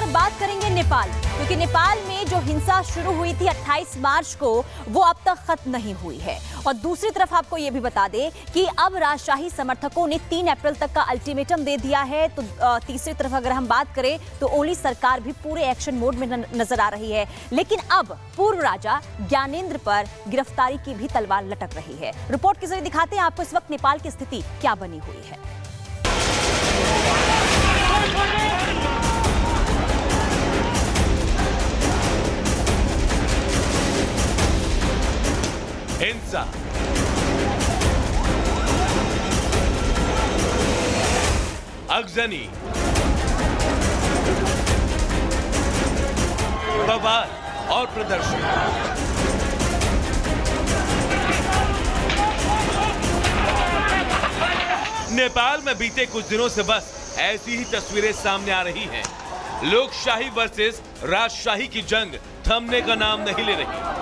अब बात करेंगे नेपाल, क्योंकि नेपाल में जो हिंसा शुरू हुई थी 28 मार्च को, वो अब तक खत्म नहीं हुई है। और दूसरी तरफ आपको ये भी बता दें कि अब राजशाही समर्थकों ने 3 अप्रैल तक का अल्टीमेटम दे दिया है। तो तीसरी तरफ अगर हम बात करें तो ओली सरकार भी पूरे एक्शन मोड में नजर आ रही है। लेकिन अब पूर्व राजा ज्ञानेंद्र पर गिरफ्तारी की भी तलवार लटक रही है। रिपोर्ट के जरिए दिखाते हैं आपको इस वक्त नेपाल की स्थिति क्या बनी हुई है। हिंसा, अगजनी, बवाल और प्रदर्शन। नेपाल में बीते कुछ दिनों से बस ऐसी ही तस्वीरें सामने आ रही हैं। लोकशाही वर्सेस राजशाही की जंग थमने का नाम नहीं ले रही।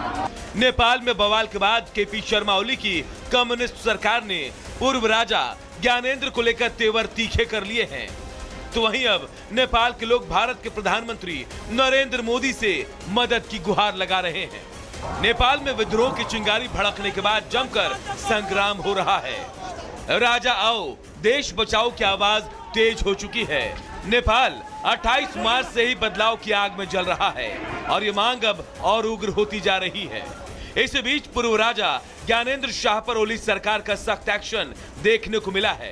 नेपाल में बवाल के बाद केपी शर्मा ओली की कम्युनिस्ट सरकार ने पूर्व राजा ज्ञानेंद्र को लेकर तेवर तीखे कर लिए हैं। तो वहीं अब नेपाल के लोग भारत के प्रधानमंत्री नरेंद्र मोदी से मदद की गुहार लगा रहे हैं। नेपाल में विद्रोह की चिंगारी भड़कने के बाद जमकर संग्राम हो रहा है। राजा आओ, देश बचाओ की आवाज तेज हो चुकी है। नेपाल 28 मार्च से ही बदलाव की आग में जल रहा है और ये मांग अब और उग्र होती जा रही है। इस बीच पूर्व राजा ज्ञानेंद्र शाह पर ओली सरकार का सख्त एक्शन देखने को मिला है।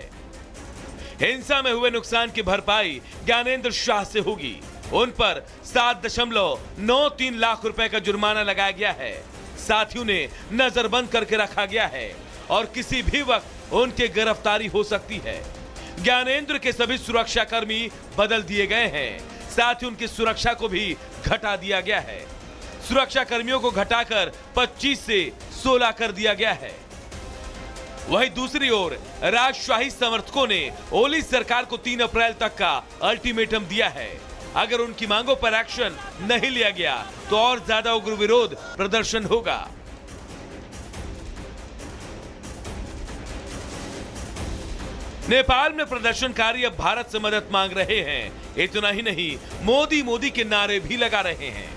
हिंसा में हुए नुकसान की भरपाई ज्ञानेंद्र शाह से होगी। उन पर 7.93 लाख रुपए का जुर्माना लगाया गया है। साथियों ने नजरबंद करके रखा गया है और किसी भी वक्त उनकी गिरफ्तारी हो सकती है। ज्ञानेंद्र के सभी सुरक्षा कर्मी बदल दिए गए हैं। साथ ही उनकी सुरक्षा को भी घटा दिया गया है। सुरक्षा कर्मियों को घटाकर 25 से 16 कर दिया गया है। वहीं दूसरी ओर राजशाही समर्थकों ने ओली सरकार को 3 अप्रैल तक का अल्टीमेटम दिया है। अगर उनकी मांगों पर एक्शन नहीं लिया गया तो और ज्यादा उग्र विरोध प्रदर्शन होगा। नेपाल में प्रदर्शनकारी अब भारत से मदद मांग रहे हैं। इतना ही नहीं, मोदी मोदी के नारे भी लगा रहे हैं।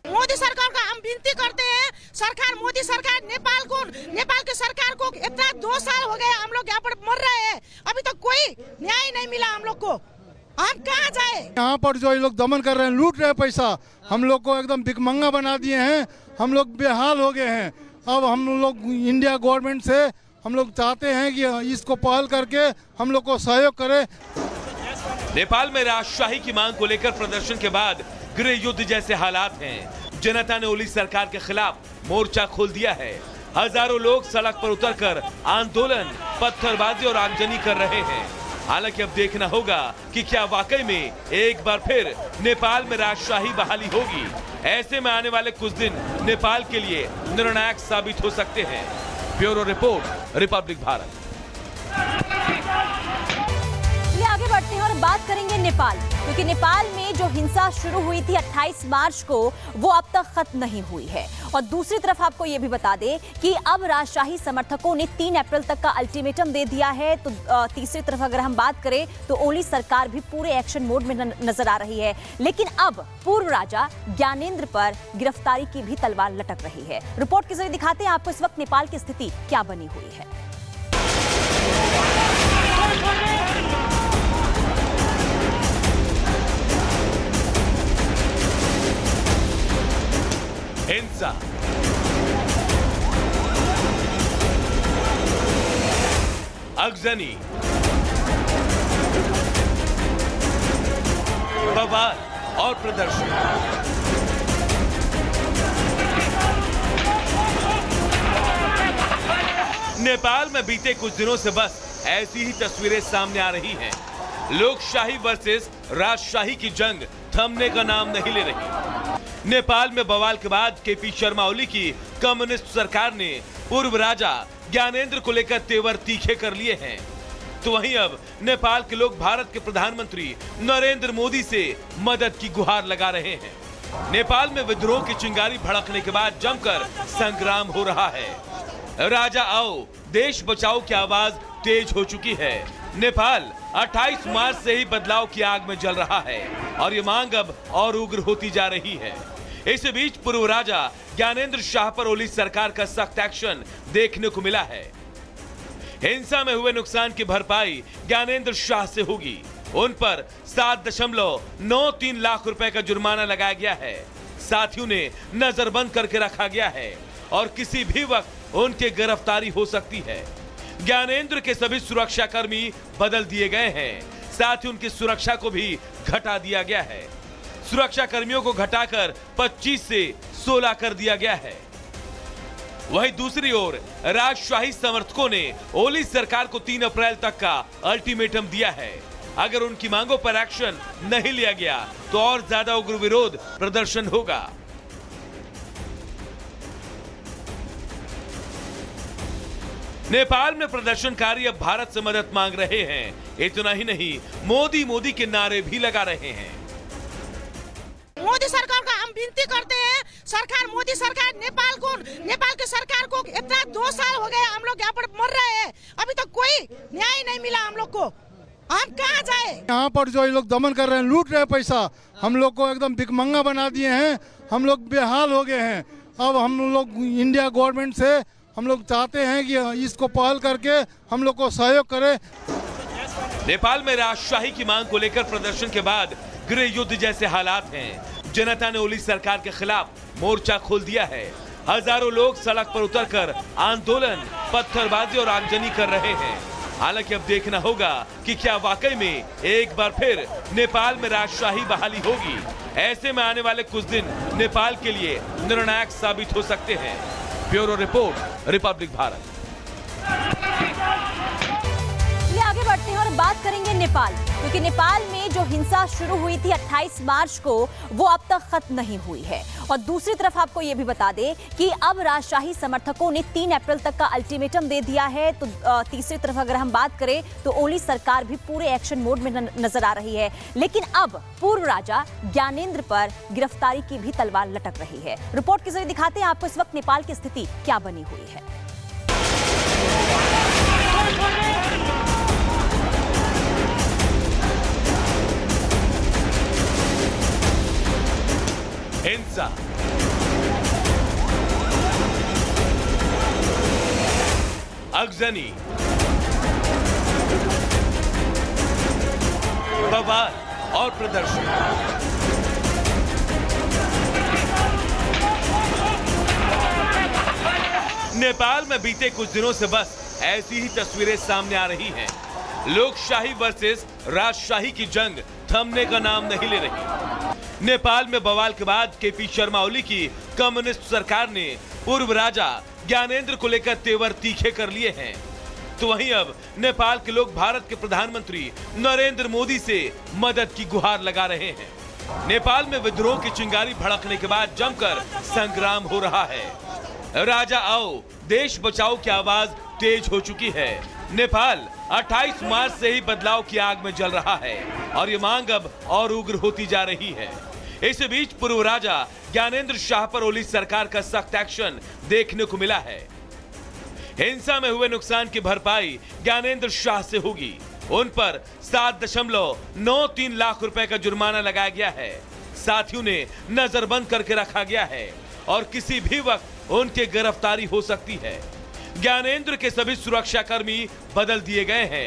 मोदी सरकार का हम विनती करते हैं, सरकार मोदी सरकार नेपाल की सरकार को इतना 2 साल हो गए हम लोग यहाँ पर मर रहे हैं, अभी तक कोई न्याय नहीं मिला हम लोग को। हम कहाँ जाए? यहाँ पर जो ये लोग दमन कर रहे हैं, लूट रहे हैं पैसा, हम लोग को एकदम भिखमंगा बना दिए हैं। हम लोग बेहाल हो गए हैं। अब हम लोग इंडिया गवर्नमेंट से हम लोग चाहते हैं कि इसको पहल करके हम लोग को सहयोग करे। नेपाल में राजशाही की मांग को लेकर प्रदर्शन के बाद गृह युद्ध जैसे हालात हैं। जनता ने ओली सरकार के खिलाफ मोर्चा खोल दिया है। हजारों लोग सड़क पर उतरकर आंदोलन, पत्थरबाजी और आगजनी कर रहे हैं। हालांकि अब देखना होगा कि क्या वाकई में एक बार फिर नेपाल में राजशाही बहाली होगी। ऐसे में आने वाले कुछ दिन नेपाल के लिए निर्णायक साबित हो सकते हैं। Bureau report, Republic Bharat. आगे बढ़ते हैं और बात करेंगे नेपाल, क्योंकि नेपाल में जो हिंसा शुरू हुई थी 28 मार्च को, वो अब तक खत्म नहीं हुई है। और दूसरी तरफ आपको ये भी बता दें कि अब राजशाही समर्थकों ने 3 अप्रैल तक का अल्टीमेटम दे दिया है। तो तीसरी तरफ अगर हम बात करें तो ओली सरकार भी पूरे एक्शन मोड में नजर आ रही है। लेकिन अब पूर्व राजा ज्ञानेंद्र पर गिरफ्तारी की भी तलवार लटक रही है। रिपोर्ट के जरिए दिखाते हैं आपको इस वक्त नेपाल की स्थिति क्या बनी हुई है। हिंसा, अगजनी, बवाल और प्रदर्शन। नेपाल में बीते कुछ दिनों से बस ऐसी ही तस्वीरें सामने आ रही हैं। लोकशाही वर्सेस राजशाही की जंग थमने का नाम नहीं ले रही। नेपाल में बवाल के बाद केपी शर्मा ओली की कम्युनिस्ट सरकार ने पूर्व राजा ज्ञानेंद्र को लेकर तेवर तीखे कर लिए हैं। तो वहीं अब नेपाल के लोग भारत के प्रधानमंत्री नरेंद्र मोदी से मदद की गुहार लगा रहे हैं। नेपाल में विद्रोह की चिंगारी भड़कने के बाद जमकर संग्राम हो रहा है। राजा आओ, देश बचाओ की आवाज तेज हो चुकी है। नेपाल 28 मार्च से ही बदलाव की आग में जल रहा है और ये मांग अब और उग्र होती जा रही है। इस बीच पूर्व राजा ज्ञानेंद्र शाह पर ओली सरकार का सख्त एक्शन देखने को मिला है। हिंसा में हुए नुकसान की भरपाई ज्ञानेंद्र शाह से होगी। उन पर 7.93 लाख रुपए का जुर्माना लगाया गया है। साथियों ने नजरबंद करके रखा गया है और किसी भी वक्त उनकी गिरफ्तारी हो सकती है। ज्ञानेंद्र के सभी सुरक्षाकर्मी बदल दिए गए हैं, साथ ही उनकी सुरक्षा को भी घटा दिया गया है। सुरक्षा कर्मियों को घटाकर 25 से 16 कर दिया गया है। वहीं दूसरी ओर राजशाही समर्थकों ने ओली सरकार को 3 अप्रैल तक का अल्टीमेटम दिया है। अगर उनकी मांगों पर एक्शन नहीं लिया गया तो और ज्यादा उग्र विरोध प्रदर्शन होगा। नेपाल में प्रदर्शनकारी अब भारत से मदद मांग रहे हैं। इतना ही नहीं, मोदी मोदी के नारे भी लगा रहे हैं। मोदी सरकार का हम विनती करते हैं, सरकार मोदी सरकार नेपाल की सरकार को इतना 2 साल हो गए हम लोग यहाँ पर मर रहे हैं, अभी तक कोई न्याय नहीं मिला हम लोग को। हम कहाँ जाए? यहाँ पर जो ये लोग दमन कर रहे हैं, लूट रहे हैं पैसा, हम लोग को एकदम भिखमंगा बना दिए हैं। हम लोग बेहाल हो गए हैं। अब हम लोग इंडिया गवर्नमेंट से हम लोग चाहते हैं कि इसको पहल करके हम लोग को सहयोग करे। नेपाल में राजशाही की मांग को लेकर प्रदर्शन के बाद गृह युद्ध जैसे हालात हैं। जनता ने ओली सरकार के खिलाफ मोर्चा खोल दिया है। हजारों लोग सड़क पर उतरकर आंदोलन, पत्थरबाजी और आगजनी कर रहे हैं। हालांकि अब देखना होगा कि क्या वाकई में एक बार फिर नेपाल में राजशाही बहाली होगी। ऐसे में आने वाले कुछ दिन नेपाल के लिए निर्णायक साबित हो सकते हैं। Bureau report, Republic Bharat. आगे बढ़ते हैं और बात करेंगे नेपाल, क्योंकि नेपाल में जो हिंसा शुरू हुई थी 28 मार्च को, वो अब तक खत्म नहीं हुई है। और दूसरी तरफ आपको ये भी बता दें कि अब राजशाही समर्थकों ने 3 अप्रैल तक का अल्टीमेटम दे दिया है। तो तीसरी तरफ अगर हम बात करें तो ओली सरकार भी पूरे एक्शन मोड में नजर आ रही है। लेकिन अब पूर्व राजा ज्ञानेंद्र पर गिरफ्तारी की भी तलवार लटक रही है। रिपोर्ट के जरिए दिखाते हैं आपको इस वक्त नेपाल की स्थिति क्या बनी हुई है। हिंसा, अगजनी, बवाल और प्रदर्शन। नेपाल में बीते कुछ दिनों से बस ऐसी ही तस्वीरें सामने आ रही हैं। लोकशाही वर्सेस राजशाही की जंग थमने का नाम नहीं ले रही। नेपाल में बवाल के बाद केपी शर्मा ओली की कम्युनिस्ट सरकार ने पूर्व राजा ज्ञानेंद्र को लेकर तेवर तीखे कर लिए हैं। तो वहीं अब नेपाल के लोग भारत के प्रधानमंत्री नरेंद्र मोदी से मदद की गुहार लगा रहे हैं। नेपाल में विद्रोह की चिंगारी भड़कने के बाद जमकर संग्राम हो रहा है। राजा आओ, देश बचाओ की आवाज तेज हो चुकी है। नेपाल 28 मार्च से ही बदलाव की आग में जल रहा है और ये मांग अब और उग्र होती जा रही है। इस बीच पूर्व राजा ज्ञानेंद्र शाह पर ओली सरकार का सख्त एक्शन देखने को मिला है। हिंसा में हुए नुकसान की भरपाई ज्ञानेंद्र शाह से होगी। उन पर 7.93 लाख रुपए का जुर्माना लगाया गया है। साथियों ने नजरबंद करके रखा गया है और किसी भी वक्त उनकी गिरफ्तारी हो सकती है। ज्ञानेंद्र के सभी सुरक्षाकर्मी बदल दिए गए हैं।